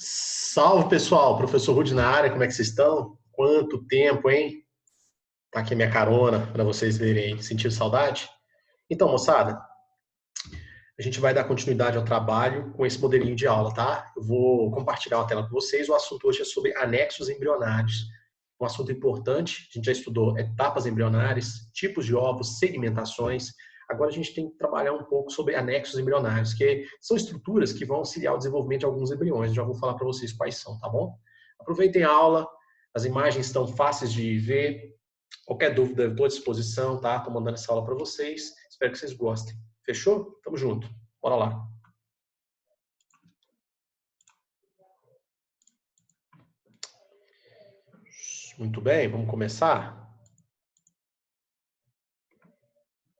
Salve, pessoal! Professor Rudi na área, como é que vocês estão? Quanto tempo, hein? Tá aqui a minha carona para vocês verem aí. Sentindo saudade? Então, moçada, a gente vai dar continuidade ao trabalho com esse modelinho de aula, tá? Eu vou compartilhar uma tela com vocês. O assunto hoje é sobre anexos embrionários. Um assunto importante, a gente já estudou etapas embrionárias, tipos de ovos, segmentações. Agora a gente tem que trabalhar um pouco sobre anexos embrionários, que são estruturas que vão auxiliar o desenvolvimento de alguns embriões. Já vou falar para vocês quais são, tá bom? Aproveitem a aula, as imagens estão fáceis de ver. Qualquer dúvida, eu estou à disposição, tá? Estou mandando essa aula para vocês. Espero que vocês gostem. Fechou? Tamo junto. Bora lá. Muito bem, vamos começar?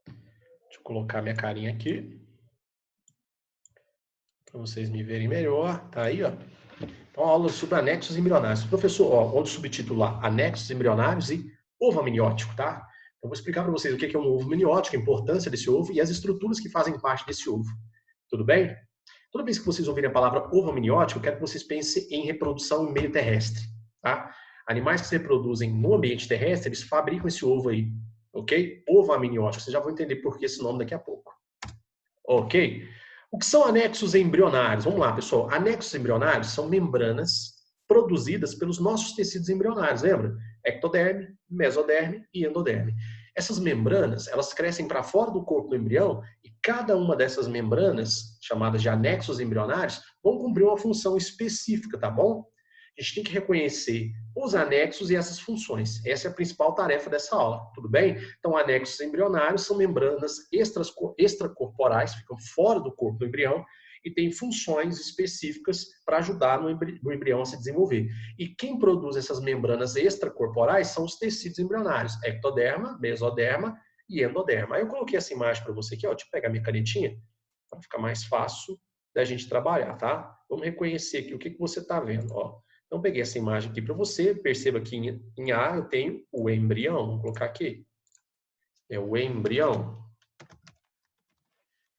Deixa eu colocar minha carinha aqui para vocês me verem melhor. Tá aí, ó. Então, aula sobre anexos embrionários. Professor, ó, onde o subtítulo lá, anexos embrionários e ovo amniótico, tá? Então, vou explicar para vocês o que é um ovo amniótico, a importância desse ovo e as estruturas que fazem parte desse ovo. Tudo bem? Toda vez que vocês ouvirem a palavra ovo amniótico, eu quero que vocês pensem em reprodução em meio terrestre, tá? Animais que se reproduzem no ambiente terrestre, eles fabricam esse ovo aí, ok? Ovo amniótico. Vocês já vão entender por que esse nome daqui a pouco. Ok? O que são anexos embrionários? Vamos lá, pessoal. Anexos embrionários são membranas produzidas pelos nossos tecidos embrionários, lembra? Ectoderme, mesoderme e endoderme. Essas membranas, elas crescem para fora do corpo do embrião e cada uma dessas membranas, chamadas de anexos embrionários, vão cumprir uma função específica, tá bom? A gente tem que reconhecer os anexos e essas funções. Essa é a principal tarefa dessa aula, tudo bem? Então, anexos embrionários são membranas extracorporais, ficam fora do corpo do embrião e têm funções específicas para ajudar no embrião a se desenvolver. E quem produz essas membranas extracorporais são os tecidos embrionários, ectoderma, mesoderma e endoderma. Aí eu coloquei essa imagem para você aqui, ó, deixa eu pegar minha canetinha para ficar mais fácil da gente trabalhar, tá? Vamos reconhecer aqui o que você está vendo, ó. Então, peguei essa imagem aqui para você. Perceba que em A eu tenho o embrião. Vamos colocar aqui. É o embrião.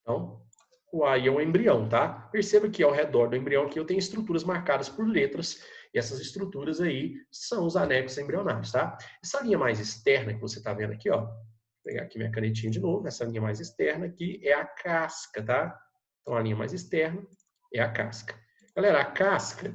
Então, o A é um embrião, tá? Perceba que ao redor do embrião aqui eu tenho estruturas marcadas por letras. E essas estruturas aí são os anexos embrionários, tá? Essa linha mais externa que você está vendo aqui, ó. Vou pegar aqui minha canetinha de novo. Essa linha mais externa aqui é a casca, tá? Então, a linha mais externa é a casca. Galera, a casca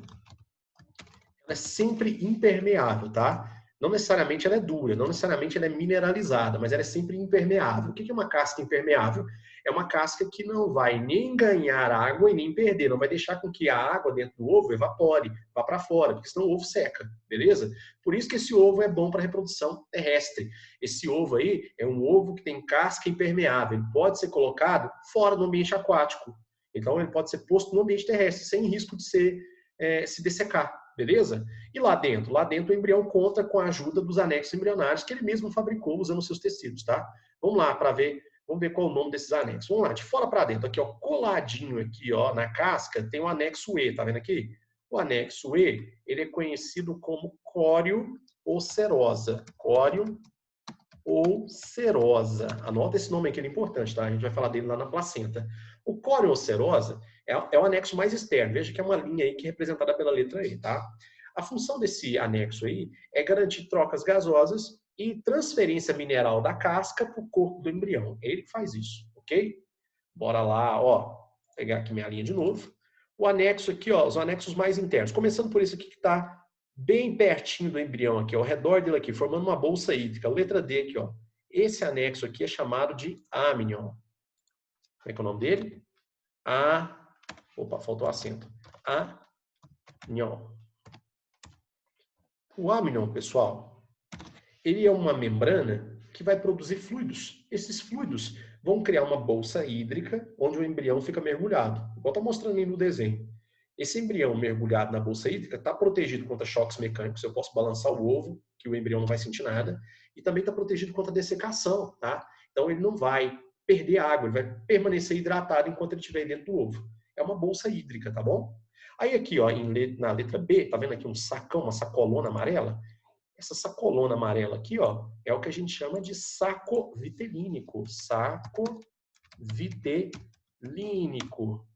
é sempre impermeável, tá? Não necessariamente ela é dura, não necessariamente ela é mineralizada, mas ela é sempre impermeável. O que é uma casca impermeável? É uma casca que não vai nem ganhar água e nem perder, não vai deixar com que a água dentro do ovo evapore, vá para fora, porque senão o ovo seca, beleza? Por isso que esse ovo é bom para reprodução terrestre. Esse ovo aí é um ovo que tem casca impermeável, ele pode ser colocado fora do ambiente aquático. Então ele pode ser posto no ambiente terrestre, sem risco de se dessecar. Beleza? E lá dentro? Lá dentro o embrião conta com a ajuda dos anexos embrionários que ele mesmo fabricou usando seus tecidos, tá? Vamos lá para ver, vamos ver qual é o nome desses anexos. Vamos lá, de fora para dentro, aqui ó, coladinho aqui ó, na casca, tem o anexo E, tá vendo aqui? O anexo E, ele é conhecido como córeo ou serosa. Córeo ou serosa. Anota esse nome aqui, ele é importante, tá? A gente vai falar dele lá na placenta. O córeo ou serosa é o anexo mais externo. Veja que é uma linha aí que é representada pela letra E, tá? A função desse anexo aí é garantir trocas gasosas e transferência mineral da casca para o corpo do embrião. Ele faz isso, ok? Bora lá, ó. Vou pegar aqui minha linha de novo. O anexo aqui, ó, os anexos mais internos. Começando por esse aqui que está bem pertinho do embrião aqui, ao redor dele aqui, formando uma bolsa hídrica. Letra D aqui, ó. Esse anexo aqui é chamado de amnion. Como é que é o nome dele? Opa, faltou acento. Amnion. O amnion, pessoal, ele é uma membrana que vai produzir fluidos. Esses fluidos vão criar uma bolsa hídrica onde o embrião fica mergulhado. Igual está mostrando aí no desenho. Esse embrião mergulhado na bolsa hídrica está protegido contra choques mecânicos. Eu posso balançar o ovo, que o embrião não vai sentir nada. E também está protegido contra dessecação, tá? Então ele não vai perder água, ele vai permanecer hidratado enquanto ele estiver dentro do ovo. É uma bolsa hídrica, tá bom? Aí aqui, ó, na letra B, tá vendo aqui um sacão, uma sacolona amarela? Essa sacolona amarela aqui, ó, é o que a gente chama de saco vitelínico. Saco vitelínico.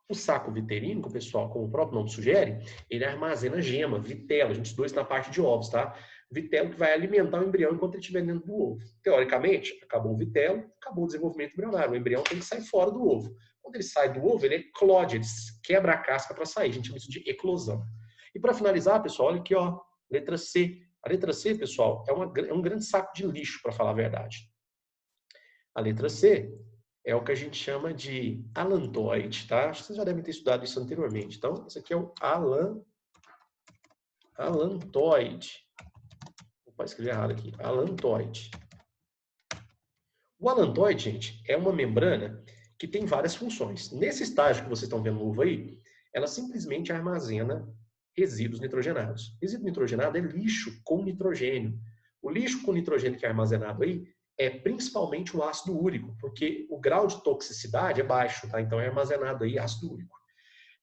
O saco viterínico, pessoal, como o próprio nome sugere, ele armazena gema, vitelo. A gente estudou isso na parte de ovos, tá? Vitelo que vai alimentar o embrião enquanto ele estiver dentro do ovo. Teoricamente, acabou o vitelo, acabou o desenvolvimento embrionário. O embrião tem que sair fora do ovo. Quando ele sai do ovo, ele eclode, ele quebra a casca para sair. A gente chama isso de eclosão. E para finalizar, pessoal, olha aqui, ó, letra C. A letra C, pessoal, é um grande saco de lixo, para falar a verdade. A letra C é o que a gente chama de alantoide, tá? Acho que vocês já devem ter estudado isso anteriormente. Então, isso aqui é o alantoide. Opa, escrevi errado aqui. Alantoide. O alantoide, gente, é uma membrana que tem várias funções. Nesse estágio que vocês estão vendo no ovo aí, ela simplesmente armazena resíduos nitrogenados. Resíduo nitrogenado é lixo com nitrogênio. O lixo com nitrogênio que é armazenado aí é principalmente o ácido úrico, porque o grau de toxicidade é baixo, tá? Então é armazenado aí ácido úrico.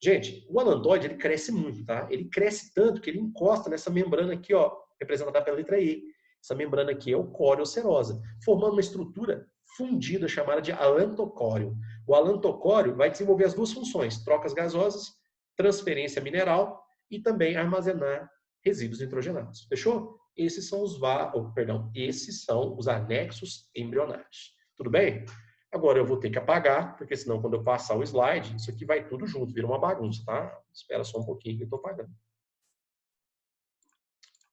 Gente, o alantoide, ele cresce muito, tá? Ele cresce tanto que ele encosta nessa membrana aqui, ó, representada pela letra E. Essa membrana aqui é o córeo serosa, formando uma estrutura fundida chamada de alantocóreo. O alantocóreo vai desenvolver as duas funções, trocas gasosas, transferência mineral e também armazenar resíduos nitrogenados. Fechou? Esses são os anexos embrionários. Tudo bem? Agora eu vou ter que apagar, porque senão quando eu passar o slide, isso aqui vai tudo junto, vira uma bagunça, tá? Espera só um pouquinho que eu estou apagando.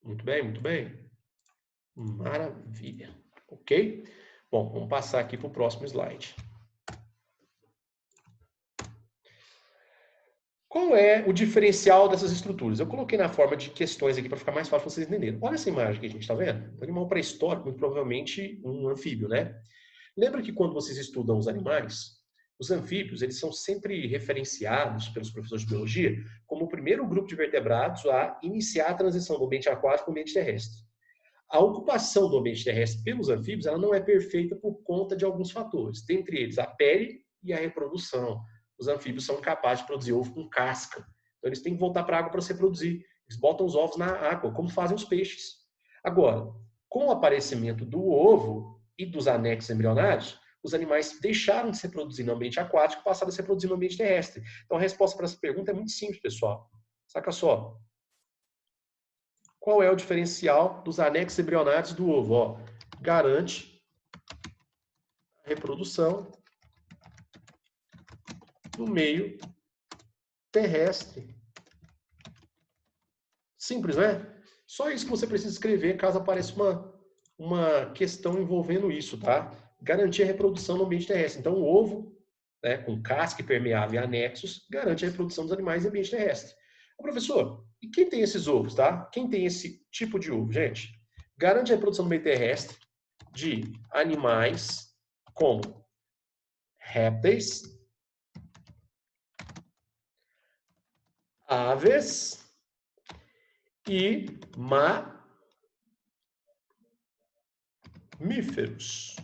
Muito bem, muito bem. Maravilha. Ok? Bom, vamos passar aqui para o próximo slide. Qual é o diferencial dessas estruturas? Eu coloquei na forma de questões aqui para ficar mais fácil vocês entenderem. Olha essa imagem que a gente está vendo. Um animal pré-histórico, muito provavelmente um anfíbio, né? Lembra que quando vocês estudam os animais, os anfíbios, eles são sempre referenciados pelos professores de biologia como o primeiro grupo de vertebrados a iniciar a transição do ambiente aquático para o ambiente terrestre. A ocupação do ambiente terrestre pelos anfíbios, ela não é perfeita por conta de alguns fatores, dentre eles a pele e a reprodução. Os anfíbios são capazes de produzir ovo com casca. Então eles têm que voltar para a água para se reproduzir. Eles botam os ovos na água, como fazem os peixes. Agora, com o aparecimento do ovo e dos anexos embrionários, os animais deixaram de se reproduzir no ambiente aquático e passaram a se reproduzir no ambiente terrestre. Então a resposta para essa pergunta é muito simples, pessoal. Saca só. Qual é o diferencial dos anexos embrionários do ovo? Ó, garante a reprodução no meio terrestre. Simples, né? Só isso que você precisa escrever caso apareça uma questão envolvendo isso, tá? Garantir a reprodução no ambiente terrestre. Então, o ovo, né, com casca permeável e anexos, garante a reprodução dos animais no ambiente terrestre. Ô, professor, e quem tem esses ovos, tá? Quem tem esse tipo de ovo, gente? Garante a reprodução no meio terrestre de animais como répteis, aves e mamíferos.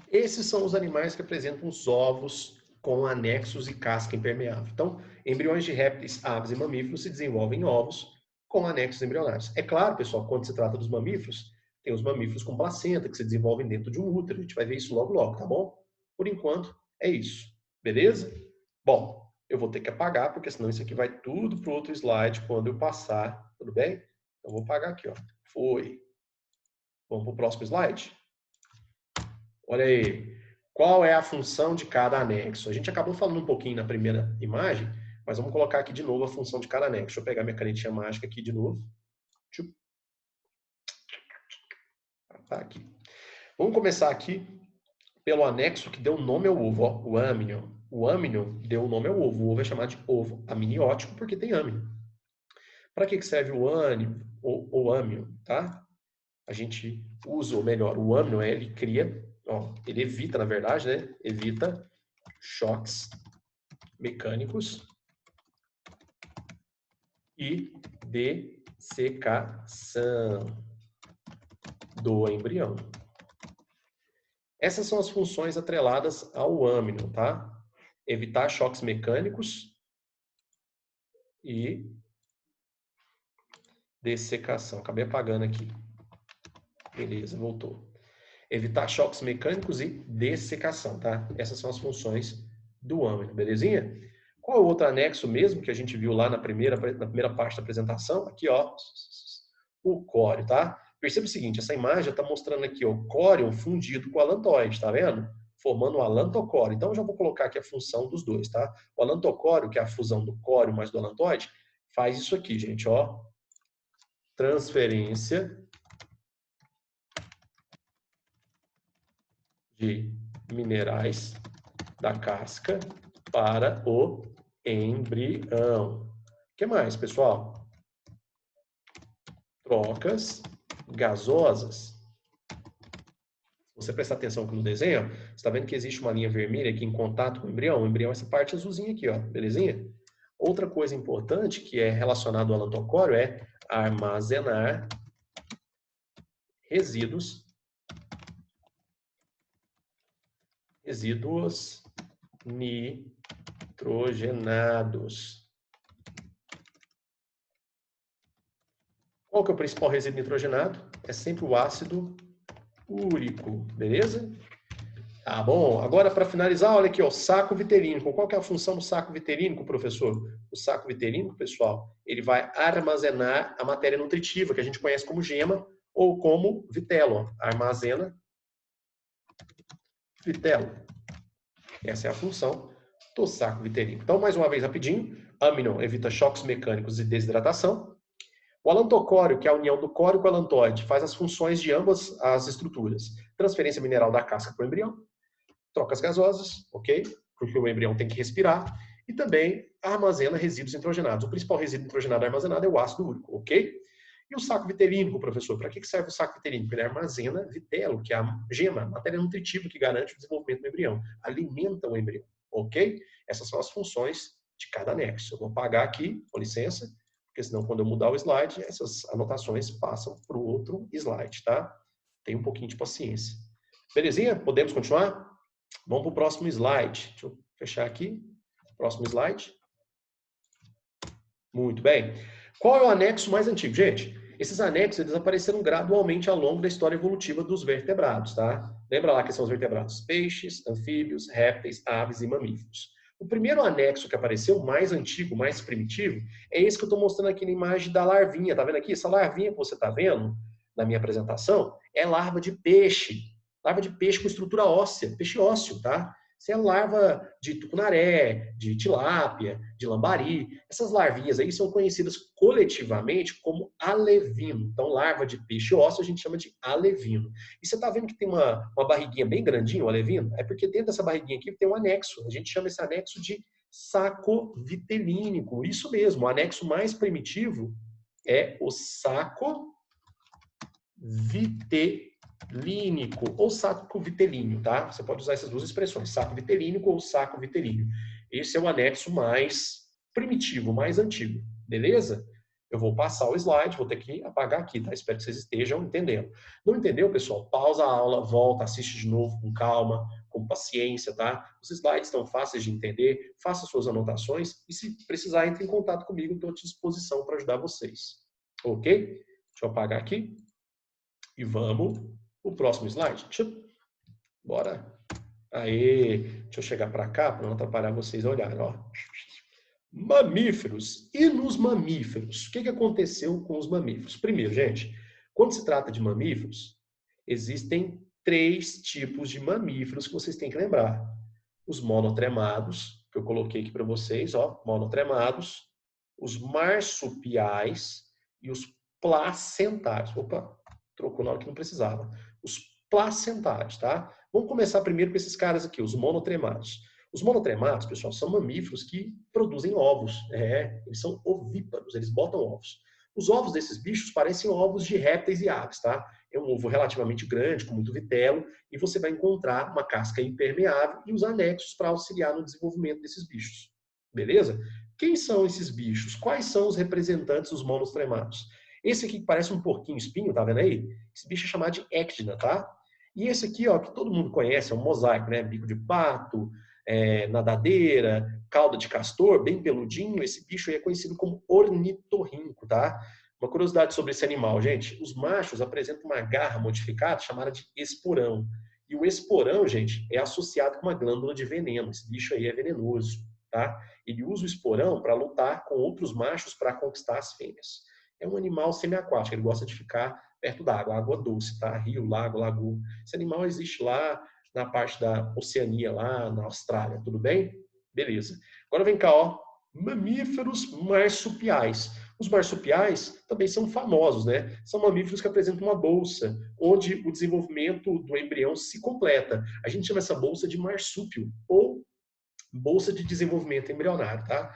Esses são os animais que apresentam os ovos com anexos e casca impermeável. Então, embriões de répteis, aves e mamíferos se desenvolvem em ovos com anexos embrionários. É claro, pessoal, quando se trata dos mamíferos, tem os mamíferos com placenta que se desenvolvem dentro de um útero. A gente vai ver isso logo, logo, tá bom? Por enquanto, é isso. Beleza? Bom, eu vou ter que apagar, porque senão isso aqui vai tudo para o outro slide quando eu passar. Tudo bem? Então, vou apagar aqui, ó. Foi. Vamos para o próximo slide? Olha aí, qual é a função de cada anexo? A gente acabou falando um pouquinho na primeira imagem, mas vamos colocar aqui de novo a função de cada anexo. Deixa eu pegar minha canetinha mágica aqui de novo. Tá aqui. Vamos começar aqui pelo anexo que deu nome ao ovo, ó, o âmnion. O âmnion deu nome ao ovo. O ovo é chamado de ovo amniótico porque tem âmnion. Para que serve o âmnion, tá? A gente usa, ou melhor, o âmnion, ele cria, ó, ele evita, na verdade, né? Evita choques mecânicos e dessecação do embrião. Essas são as funções atreladas ao âmnion, tá? Evitar choques mecânicos e dessecação. Acabei apagando aqui. Beleza, voltou. Evitar choques mecânicos e dessecação, tá? Essas são as funções do âmnion, belezinha? Qual é o outro anexo mesmo que a gente viu lá na primeira parte da apresentação? Aqui, ó, o córeo, tá? Perceba o seguinte, essa imagem está mostrando aqui o córion fundido com o alantoide, tá vendo? Formando o alantocóreo. Então, eu já vou colocar aqui a função dos dois, tá? O alantocóreo, que é a fusão do córeo mais do alantoide, faz isso aqui, gente, ó. Transferência de minerais da casca para o embrião. O que mais, pessoal? Trocas gasosas. Se você prestar atenção aqui no desenho, você está vendo que existe uma linha vermelha aqui em contato com o embrião? O embrião é essa parte azulzinha aqui, ó, belezinha? Outra coisa importante que é relacionada ao alantocóreo é armazenar resíduos nitrogenados. Qual que é o principal resíduo nitrogenado? É sempre o ácido úrico, beleza? Tá bom. Agora, para finalizar, olha aqui, ó, saco viterínico. Qual que é a função do saco viterínico, professor? O saco viterínico, pessoal, ele vai armazenar a matéria nutritiva, que a gente conhece como gema ou como vitelo. Armazena vitelo. Essa é a função do saco viterínico. Então, mais uma vez, rapidinho. Âmino evita choques mecânicos e desidratação. O alantocóreo, que é a união do córeo com o alantoide, faz as funções de ambas as estruturas. Transferência mineral da casca para o embrião, trocas gasosas, ok? Porque o embrião tem que respirar. E também armazena resíduos nitrogenados. O principal resíduo nitrogenado armazenado é o ácido úrico, ok? E o saco viterínico, professor? Para que serve o saco viterínico? Ele armazena vitelo, que é a gema, a matéria nutritiva que garante o desenvolvimento do embrião. Alimenta o embrião, ok? Essas são as funções de cada anexo. Eu vou apagar aqui, com licença, porque senão quando eu mudar o slide, essas anotações passam para o outro slide, tá? Tenha um pouquinho de paciência. Belezinha? Podemos continuar? Vamos para o próximo slide. Deixa eu fechar aqui. Próximo slide. Muito bem. Qual é o anexo mais antigo? Gente, esses anexos eles apareceram gradualmente ao longo da história evolutiva dos vertebrados, tá? Lembra lá que são os vertebrados? Peixes, anfíbios, répteis, aves e mamíferos. O primeiro anexo que apareceu, mais antigo, mais primitivo, é esse que eu estou mostrando aqui na imagem da larvinha. Tá vendo aqui? Essa larvinha que você está vendo na minha apresentação é larva de peixe. Larva de peixe com estrutura óssea, peixe ósseo, tá? Isso é larva de tucunaré, de tilápia, de lambari. Essas larvinhas aí são conhecidas coletivamente como alevino. Então, larva de peixe ósseo a gente chama de alevino. E você está vendo que tem uma barriguinha bem grandinha, o alevino? É porque dentro dessa barriguinha aqui tem um anexo. A gente chama esse anexo de saco vitelínico. Isso mesmo, o anexo mais primitivo é o saco vitelínico ou saco vitelíneo, tá? Você pode usar essas duas expressões, saco vitelínico ou saco vitelíneo. Esse é o anexo mais primitivo, mais antigo, beleza? Eu vou passar o slide, vou ter que apagar aqui, tá? Espero que vocês estejam entendendo. Não entendeu, pessoal? Pausa a aula, volta, assiste de novo com calma, com paciência, tá? Os slides estão fáceis de entender, faça suas anotações e se precisar, entre em contato comigo, estou à disposição para ajudar vocês. Ok? Deixa eu apagar aqui e vamos o próximo slide. Bora. Aê, deixa eu chegar para cá para não atrapalhar vocês a olharem. Ó. Mamíferos. E nos mamíferos? O que aconteceu com os mamíferos? Primeiro, gente, quando se trata de mamíferos, existem 3 tipos de mamíferos que vocês têm que lembrar. Os monotremados, que eu coloquei aqui para vocês, ó, monotremados, os marsupiais e os placentários. Opa, trocou na hora que não precisava. Os placentários, tá? Vamos começar primeiro com esses caras aqui, os monotremados. Os monotremados, pessoal, são mamíferos que produzem ovos. Eles são ovíparos, eles botam ovos. Os ovos desses bichos parecem ovos de répteis e aves, tá? É um ovo relativamente grande, com muito vitelo, e você vai encontrar uma casca impermeável e os anexos para auxiliar no desenvolvimento desses bichos. Beleza? Quem são esses bichos? Quais são os representantes dos monotremados? Esse aqui que parece um porquinho espinho, tá vendo aí? Esse bicho é chamado de ecdna, tá? E esse aqui, ó, que todo mundo conhece, é um mosaico, né? Bico de pato, nadadeira, cauda de castor, bem peludinho. Esse bicho aí é conhecido como ornitorrinco, tá? Uma curiosidade sobre esse animal, gente. Os machos apresentam uma garra modificada chamada de esporão. E o esporão, gente, é associado com uma glândula de veneno. Esse bicho aí é venenoso. tá? Ele usa o esporão para lutar com outros machos para conquistar as fêmeas. É um animal semiaquático, ele gosta de ficar perto d'água, água doce, tá? Rio, lago, lagoa. Esse animal existe lá na parte da Oceania, lá na Austrália, tudo bem? Beleza. Agora vem cá, ó, mamíferos marsupiais. Os marsupiais também são famosos, né? São mamíferos que apresentam uma bolsa, onde o desenvolvimento do embrião se completa. A gente chama essa bolsa de marsúpio, ou bolsa de desenvolvimento embrionário, tá?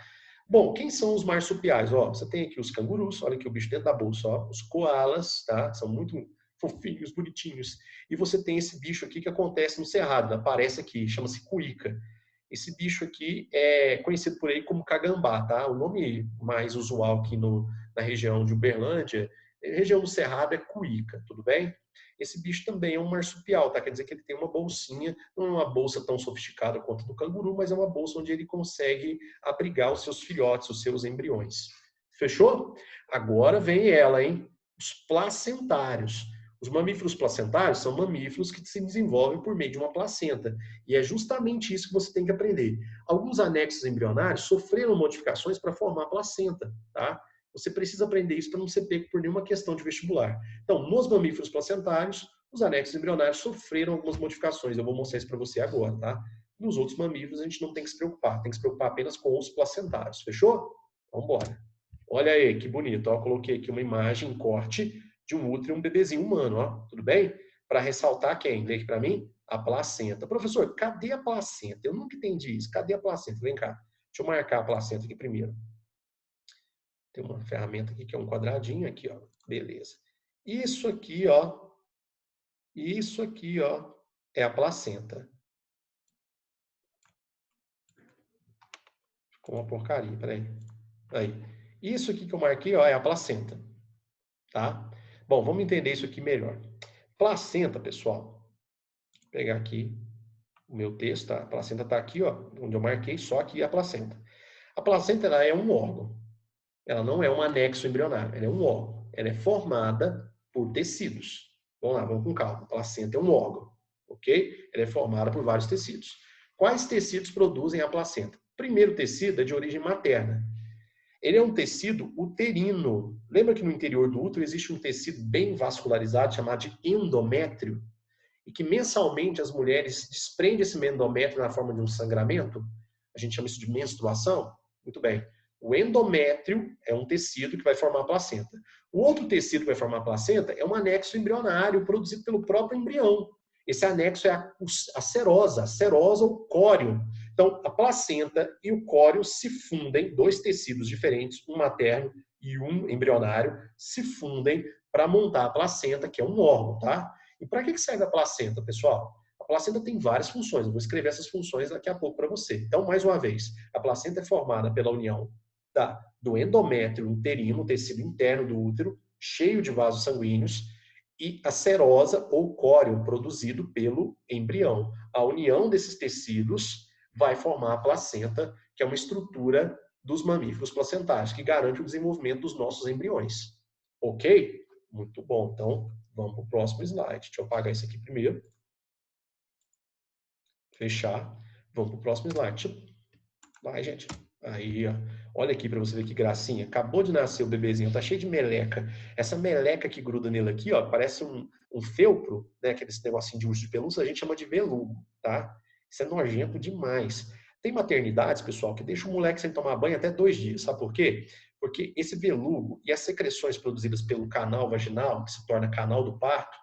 Bom, quem são os marsupiais? Ó, você tem aqui os cangurus, olha aqui o bicho dentro da bolsa, ó, os koalas, tá? São muito fofinhos, bonitinhos. E você tem esse bicho aqui que acontece no cerrado, aparece aqui, chama-se cuíca. Esse bicho aqui é conhecido por aí como cagambá, tá? O nome mais usual aqui na região de Uberlândia, região do cerrado, é cuíca, tudo bem? Esse bicho também é um marsupial, tá? Quer dizer que ele tem uma bolsinha, não é uma bolsa tão sofisticada quanto a do canguru, mas é uma bolsa onde ele consegue abrigar os seus filhotes, os seus embriões. Fechou? Agora vem ela, hein? Os placentários. Os mamíferos placentários são mamíferos que se desenvolvem por meio de uma placenta. E é justamente isso que você tem que aprender. Alguns anexos embrionários sofreram modificações para formar a placenta, tá? Você precisa aprender isso para não ser pego por nenhuma questão de vestibular. Então, nos mamíferos placentários, os anexos embrionários sofreram algumas modificações. Eu vou mostrar isso para você agora, tá? Nos outros mamíferos, a gente não tem que se preocupar. Tem que se preocupar apenas com os placentários. Fechou? Vamos embora. Olha aí, que bonito. Ó, coloquei aqui uma imagem, um corte de um útero e um bebezinho humano. Ó. Tudo bem? Para ressaltar quem? Lê aqui para mim? A placenta. Professor, cadê a placenta? Eu nunca entendi isso. Cadê a placenta? Vem cá. Deixa eu marcar a placenta aqui primeiro. Tem uma ferramenta aqui que é um quadradinho aqui, ó. Beleza. Isso aqui, ó. Isso aqui, ó, é a placenta. Ficou uma porcaria, peraí. Aí. Isso aqui que eu marquei, ó, é a placenta. Tá? Bom, vamos entender isso aqui melhor. Placenta, pessoal. Vou pegar aqui o meu texto, tá? A placenta está aqui, ó, onde eu marquei, só aqui a placenta. A placenta, ela é um órgão. Ela não é um anexo embrionário, ela é um órgão. Ela é formada por tecidos. Vamos lá, vamos com calma. A placenta é um órgão, ok? Ela é formada por vários tecidos. Quais tecidos produzem a placenta? O primeiro tecido é de origem materna. Ele é um tecido uterino. Lembra que no interior do útero existe um tecido bem vascularizado chamado de endométrio? E que mensalmente as mulheres desprendem esse endométrio na forma de um sangramento? A gente chama isso de menstruação? Muito bem. O endométrio é um tecido que vai formar a placenta. O outro tecido que vai formar a placenta é um anexo embrionário produzido pelo próprio embrião. Esse anexo é a serosa ou córeo. Então, a placenta e o córeo se fundem, dois tecidos diferentes, um materno e um embrionário, se fundem para montar a placenta, que é um órgão, tá? E para que serve a placenta, pessoal? A placenta tem várias funções. Eu vou escrever essas funções daqui a pouco para você. Então, mais uma vez, a placenta é formada pela união do endométrio uterino, o tecido interno do útero, cheio de vasos sanguíneos, e a serosa ou córeo produzido pelo embrião. A união desses tecidos vai formar a placenta, que é uma estrutura dos mamíferos placentários, que garante o desenvolvimento dos nossos embriões. Ok? Muito bom. Então, vamos para o próximo slide. Deixa eu apagar isso aqui primeiro. Fechar. Vamos para o próximo slide. Vai, gente. Aí, ó. Olha aqui para você ver que gracinha. Acabou de nascer o bebezinho, tá cheio de meleca. Essa meleca que gruda nele aqui, ó, parece um feltro, né? Aqueles negocinho de urso de pelúcia, a gente chama de velugo, tá? Isso é nojento demais. Tem maternidades, pessoal, que deixa o moleque sem tomar banho até 2 dias. Sabe por quê? Porque esse velugo e as secreções produzidas pelo canal vaginal, que se torna canal do parto,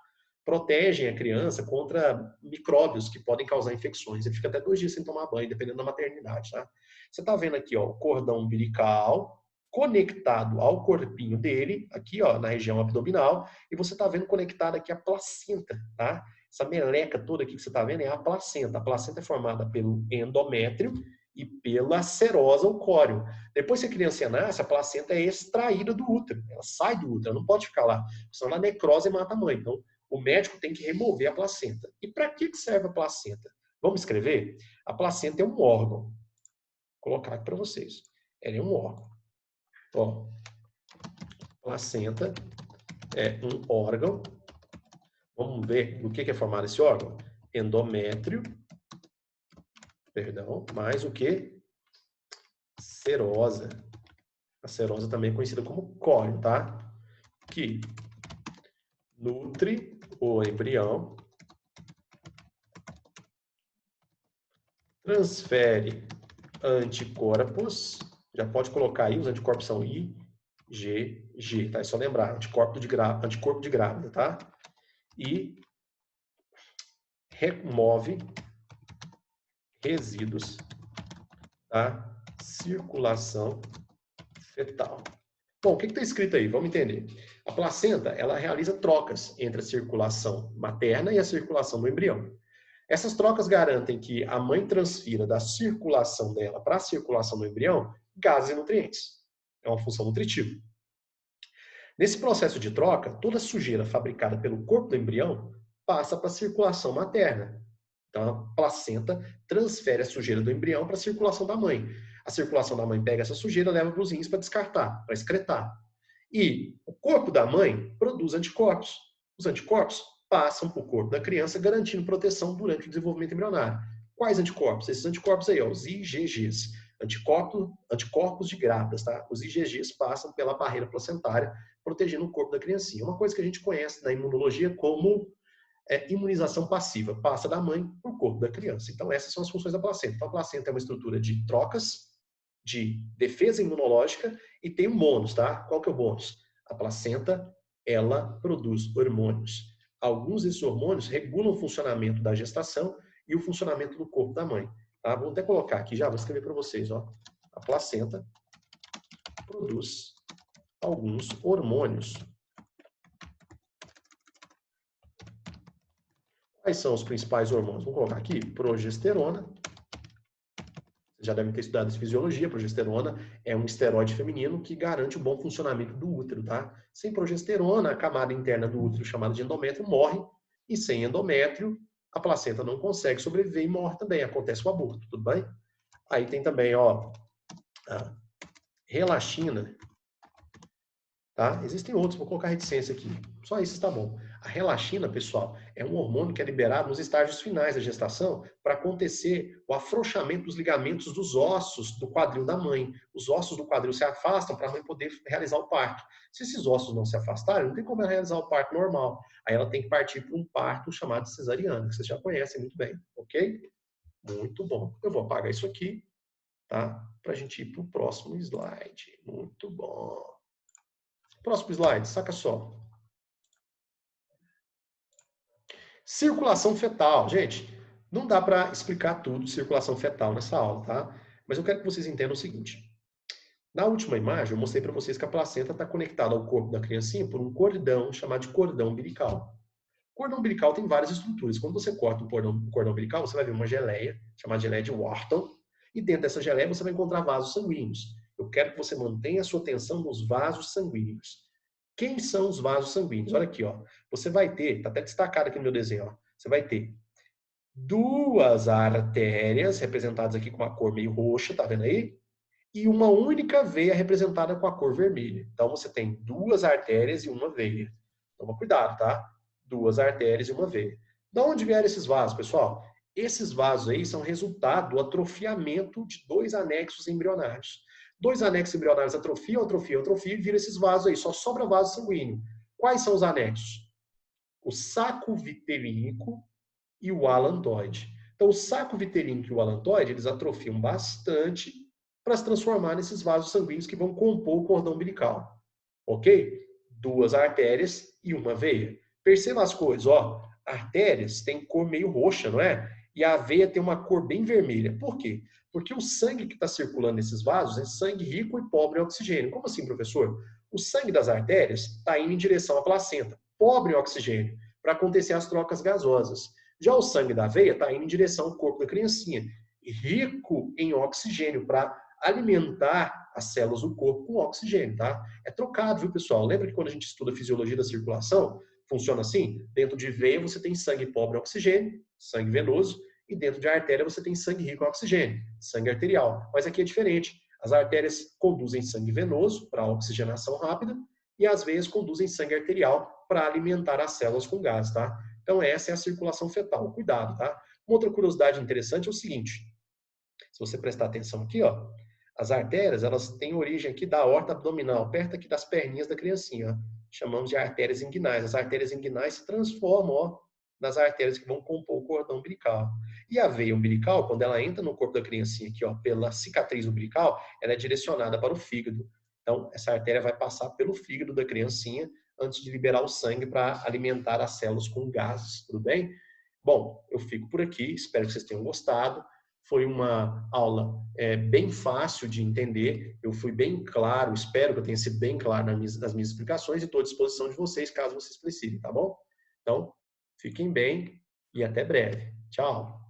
protegem a criança contra micróbios que podem causar infecções. Ele fica até 2 dias sem tomar banho, dependendo da maternidade, tá? Você está vendo aqui, ó, o cordão umbilical conectado ao corpinho dele, aqui, ó, na região abdominal, e você está vendo conectado aqui a placenta, tá? Essa meleca toda aqui que você está vendo é a placenta. A placenta é formada pelo endométrio e pela serosa ou córeo. Depois que a criança nasce, a placenta é extraída do útero. Ela sai do útero, ela não pode ficar lá. Senão ela necrose e mata a mãe. Então, o médico tem que remover a placenta. E para que serve a placenta? Vamos escrever? A placenta é um órgão. Vou colocar aqui para vocês. Ela é um órgão. Ó, placenta é um órgão. Vamos ver do que é formado esse órgão? Endométrio, perdão, mais o que? serosa. A serosa também é conhecida como cólio, tá? Que nutre o embrião, transfere anticorpos, já pode colocar aí, os anticorpos são IgG, tá? É só lembrar, anticorpo de grávida, tá? E remove resíduos da circulação fetal. Bom, o que está escrito aí? Vamos entender. A placenta, ela realiza trocas entre a circulação materna e a circulação do embrião. Essas trocas garantem que a mãe transfira da circulação dela para a circulação do embrião gases e nutrientes. É uma função nutritiva. Nesse processo de troca, toda a sujeira fabricada pelo corpo do embrião passa para a circulação materna. Então, a placenta transfere a sujeira do embrião para a circulação da mãe. A circulação da mãe pega essa sujeira e leva para os rins para descartar, para excretar. E o corpo da mãe produz anticorpos. Os anticorpos passam para o corpo da criança, garantindo proteção durante o desenvolvimento embrionário. Quais anticorpos? Esses anticorpos aí, ó, os IgGs. Anticorpos de grávidas, tá? Os IgGs passam pela barreira placentária, protegendo o corpo da criancinha. Uma coisa que a gente conhece na imunologia como imunização passiva. Passa da mãe para o corpo da criança. Então, essas são as funções da placenta. Então, a placenta é uma estrutura de trocas, de defesa imunológica e tem um bônus, tá? Qual que é o bônus? A placenta, ela produz hormônios. Alguns desses hormônios regulam o funcionamento da gestação e o funcionamento do corpo da mãe. Tá? Vou até colocar aqui já, vou escrever para vocês. Ó. A placenta produz alguns hormônios. Quais são os principais hormônios? Vou colocar aqui, progesterona. Vocês já devem ter estudado essa fisiologia. Progesterona é um esteroide feminino que garante o bom funcionamento do útero, tá? Sem progesterona, a camada interna do útero, chamada de endométrio, morre. E sem endométrio, a placenta não consegue sobreviver e morre também. Acontece o aborto, tudo bem? Aí tem também, ó, a relaxina. Tá? Existem outros, vou colocar reticência aqui. Só isso está bom. A relaxina, pessoal, é um hormônio que é liberado nos estágios finais da gestação para acontecer o afrouxamento dos ligamentos dos ossos do quadril da mãe. Os ossos do quadril se afastam para a mãe poder realizar o parto. Se esses ossos não se afastarem, não tem como ela realizar o parto normal. Aí ela tem que partir para um parto chamado cesariano, que vocês já conhecem muito bem, ok? Muito bom. Eu vou apagar isso aqui, tá? Para a gente ir para o próximo slide. Muito bom. Próximo slide, saca só. Circulação fetal. Gente, não dá para explicar tudo de circulação fetal nessa aula, tá? Mas eu quero que vocês entendam o seguinte. Na última imagem, eu mostrei para vocês que a placenta está conectada ao corpo da criancinha por um cordão chamado de cordão umbilical. O cordão umbilical tem várias estruturas. Quando você corta o cordão umbilical, você vai ver uma geleia, chamada geleia de Wharton, e dentro dessa geleia você vai encontrar vasos sanguíneos. Eu quero que você mantenha a sua atenção nos vasos sanguíneos. Quem são os vasos sanguíneos? Olha aqui, ó. Você vai ter, está até destacado aqui no meu desenho, ó. Você vai ter duas artérias representadas aqui com uma cor meio roxa, tá vendo aí? E uma única veia representada com a cor vermelha. Então você tem duas artérias e uma veia. Toma cuidado, tá? Duas artérias e uma veia. De onde vieram esses vasos, pessoal? Esses vasos aí são resultado do atrofiamento de dois anexos embrionários. Dois anexos embrionários atrofiam e viram esses vasos aí. Só sobra vaso sanguíneo. Quais são os anexos? O saco vitelínico e o alantoide. Então, o saco vitelínico e o alantoide, eles atrofiam bastante para se transformar nesses vasos sanguíneos que vão compor o cordão umbilical. Ok? Duas artérias e uma veia. Perceba as cores, ó. Artérias têm cor meio roxa, não é? E a veia tem uma cor bem vermelha. Por quê? Porque o sangue que está circulando nesses vasos é sangue rico e pobre em oxigênio. Como assim, professor? O sangue das artérias está indo em direção à placenta, pobre em oxigênio, para acontecer as trocas gasosas. Já o sangue da veia está indo em direção ao corpo da criancinha, rico em oxigênio, para alimentar as células do corpo com oxigênio, tá? É trocado, viu, pessoal? Lembra que quando a gente estuda a fisiologia da circulação, funciona assim? Dentro de veia você tem sangue pobre em oxigênio, sangue venoso, e dentro de artéria você tem sangue rico em oxigênio, sangue arterial. Mas aqui é diferente. As artérias conduzem sangue venoso para oxigenação rápida e as veias conduzem sangue arterial para alimentar as células com gás, tá? Então essa é a circulação fetal. Cuidado, tá? Uma outra curiosidade interessante é o seguinte. Se você prestar atenção aqui, ó, As artérias, elas têm origem aqui da aorta abdominal, perto aqui das perninhas da criancinha, ó. Chamamos de artérias inguinais. As artérias inguinais se transformam, ó, nas artérias que vão compor o cordão umbilical. E a veia umbilical, quando ela entra no corpo da criancinha aqui, ó, pela cicatriz umbilical, ela é direcionada para o fígado. Então, essa artéria vai passar pelo fígado da criancinha antes de liberar o sangue para alimentar as células com gases, tudo bem? Bom, eu fico por aqui, espero que vocês tenham gostado. Foi uma aula bem fácil de entender, eu fui bem claro, espero que eu tenha sido bem claro nas minhas explicações e estou à disposição de vocês caso vocês precisem, tá bom? Então, fiquem bem e até breve. Tchau!